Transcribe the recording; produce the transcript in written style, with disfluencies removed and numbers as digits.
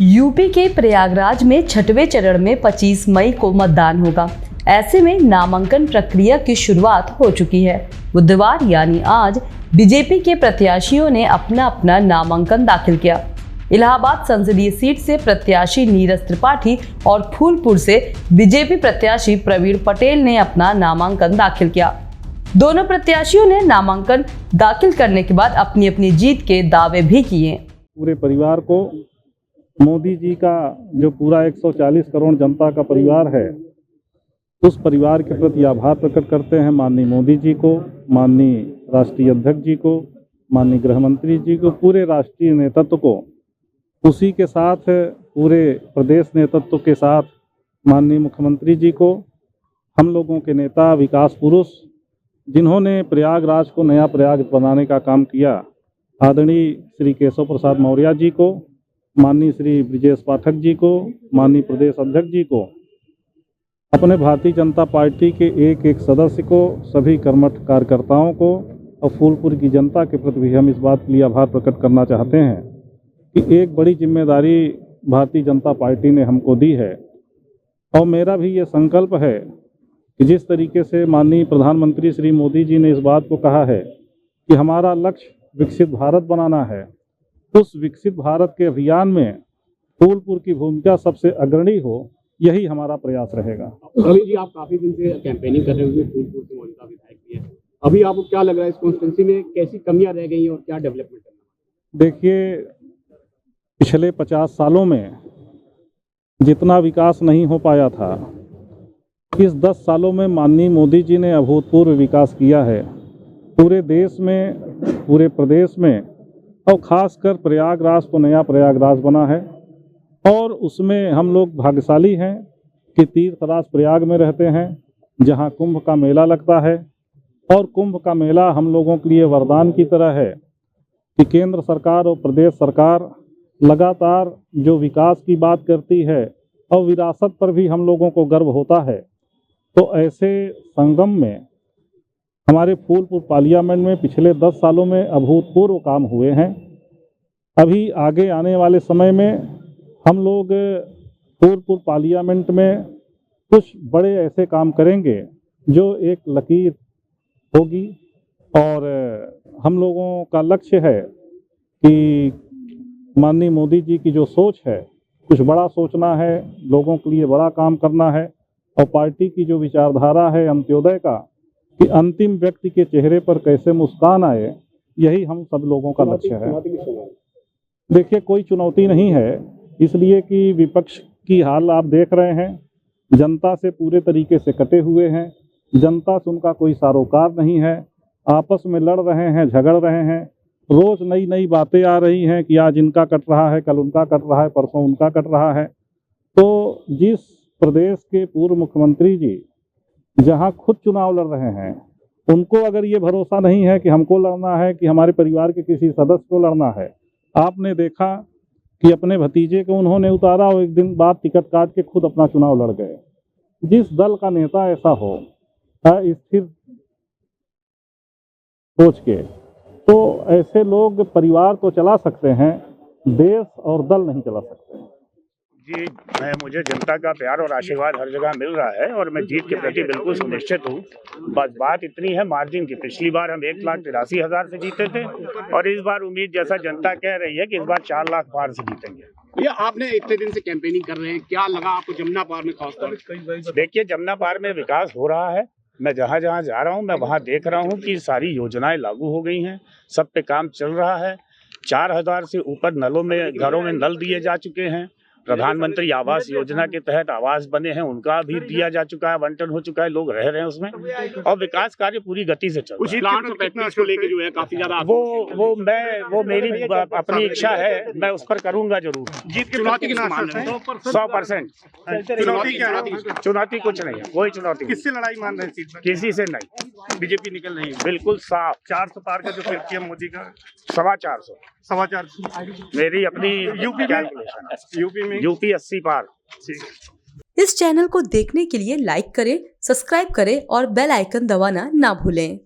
UP के प्रयागराज में छठवें चरण में 25 मई को मतदान होगा। ऐसे में नामांकन प्रक्रिया की शुरुआत हो चुकी है। बुधवार यानी आज बीजेपी के प्रत्याशियों ने अपना अपना नामांकन दाखिल किया। इलाहाबाद संसदीय सीट से प्रत्याशी नीरज त्रिपाठी और फूलपुर से बीजेपी प्रत्याशी प्रवीण पटेल ने अपना नामांकन दाखिल किया। दोनों प्रत्याशियों ने नामांकन दाखिल करने के बाद अपनी अपनी जीत के दावे भी किए। पूरे परिवार को मोदी जी का जो पूरा 140 करोड़ जनता का परिवार है, उस परिवार के प्रति आभार प्रकट करते हैं। माननीय मोदी जी को, माननीय राष्ट्रीय अध्यक्ष जी को, माननीय गृह मंत्री जी को, पूरे राष्ट्रीय नेतृत्व को, उसी के साथ पूरे प्रदेश नेतृत्व के साथ माननीय मुख्यमंत्री जी को, हम लोगों के नेता, विकास पुरुष जिन्होंने प्रयागराज को नया प्रयाग बनाने का काम किया, आदरणीय श्री केशव प्रसाद मौर्य जी को, माननीय श्री ब्रिजेश पाठक जी को, माननीय प्रदेश अध्यक्ष जी को, अपने भारतीय जनता पार्टी के एक एक सदस्य को, सभी कर्मठ कार्यकर्ताओं को और फूलपुर की जनता के प्रति भी हम इस बात के लिए आभार प्रकट करना चाहते हैं कि एक बड़ी जिम्मेदारी भारतीय जनता पार्टी ने हमको दी है। और मेरा भी ये संकल्प है कि जिस तरीके से माननीय प्रधानमंत्री श्री मोदी जी ने इस बात को कहा है कि हमारा लक्ष्य विकसित भारत बनाना है, उस विकसित भारत के अभियान में फूलपुर की भूमिका सबसे अग्रणी हो, यही हमारा प्रयास रहेगा। रवि जी, आप काफी दिन से कैंपेनिंग कर रहे हैं, फूलपुर से मौजूदा विधायक भी हैं। अभी आपको क्या लग रहा है इस कॉन्स्टिट्यूंसी में कैसी कमियां रह गई हैं और क्या डेवलपमेंट करना? देखिए, पिछले 50 सालों में जितना विकास नहीं हो पाया था, इस 10 सालों में माननीय मोदी जी ने अभूतपूर्व विकास किया है। पूरे देश में, पूरे प्रदेश में और खासकर प्रयागराज को नया प्रयागराज बना है। और उसमें हम लोग भाग्यशाली हैं कि तीर्थराज प्रयाग में रहते हैं, जहां कुंभ का मेला लगता है। और कुंभ का मेला हम लोगों के लिए वरदान की तरह है कि केंद्र सरकार और प्रदेश सरकार लगातार जो विकास की बात करती है और विरासत पर भी हम लोगों को गर्व होता है। तो ऐसे संगम में हमारे फूलपुर पार्लियामेंट में पिछले 10 सालों में अभूतपूर्व काम हुए हैं। अभी आगे आने वाले समय में हम लोग फूलपुर पार्लियामेंट में कुछ बड़े ऐसे काम करेंगे जो एक लकीर होगी। और हम लोगों का लक्ष्य है कि माननीय मोदी जी की जो सोच है, कुछ बड़ा सोचना है, लोगों के लिए बड़ा काम करना है। और पार्टी की जो विचारधारा है अंत्योदय का, कि अंतिम व्यक्ति के चेहरे पर कैसे मुस्कान आए, यही हम सब लोगों का लक्ष्य है। देखिए, कोई चुनौती नहीं है, इसलिए कि विपक्ष की हाल आप देख रहे हैं, जनता से पूरे तरीके से कटे हुए हैं। जनता से उनका कोई सरोकार नहीं है, आपस में लड़ रहे हैं, झगड़ रहे हैं। रोज नई नई बातें आ रही हैं कि आज इनका कट रहा है, कल उनका कट रहा है, परसों उनका कट रहा है। तो जिस प्रदेश के पूर्व मुख्यमंत्री जी जहां खुद चुनाव लड़ रहे हैं, उनको अगर ये भरोसा नहीं है कि हमको लड़ना है, कि हमारे परिवार के किसी सदस्य को लड़ना है। आपने देखा कि अपने भतीजे को उन्होंने उतारा और एक दिन बाद टिकट काट के खुद अपना चुनाव लड़ गए। जिस दल का नेता ऐसा हो, स्थिर सोच के, तो ऐसे लोग परिवार तो चला सकते हैं, देश और दल नहीं चला सकते। जी, मुझे जनता का प्यार और आशीर्वाद हर जगह मिल रहा है और मैं जीत के प्रति बिल्कुल सुनिश्चित हूँ। बस बात इतनी है मार्जिन की। पिछली बार हम 1,83,000 से जीते थे और इस बार उम्मीद, जैसा जनता कह रही है, कि इस बार 4 लाख पार से जीतेंगे। ये आपने इतने दिन से कैंपेनिंग कर रहे हैं, क्या लगा आपको जमुना पार में खासतौर? देखिए, जमुना पार में विकास हो रहा है। मैं जहाँ जहाँ जा रहा हूँ, मैं वहाँ देख रहा हूँ कि सारी योजनाएं लागू हो गई हैं, सब पे काम चल रहा है। 4,000 से ऊपर घरों में नल दिए जा चुके हैं। प्रधानमंत्री आवास योजना के तहत आवास बने हैं, उनका भी दिया जा चुका है, आवंटन हो चुका है, लोग रह रहे हैं उसमें। और विकास कार्य पूरी गति से चल रहा है। प्लांट पैकेज को लेके जो है काफी ज्यादा वो मेरी अपनी इच्छा है, मैं उस पर करूंगा जरूर। जीत के चुनौती कितना मान रहे हैं? 100%। चुनौती कुछ नहीं है, कोई चुनौती। किससे लड़ाई मान रहे हैं? किसी से नहीं। बीजेपी निकल रही है बिल्कुल साफ। 400 पार का जो पीएम मोदी का 450। 450 मेरी अपनी यूपी में यूपी 80 पार। इस चैनल को देखने के लिए लाइक करें, सब्सक्राइब करें और बेल आइकन दबाना ना भूलें।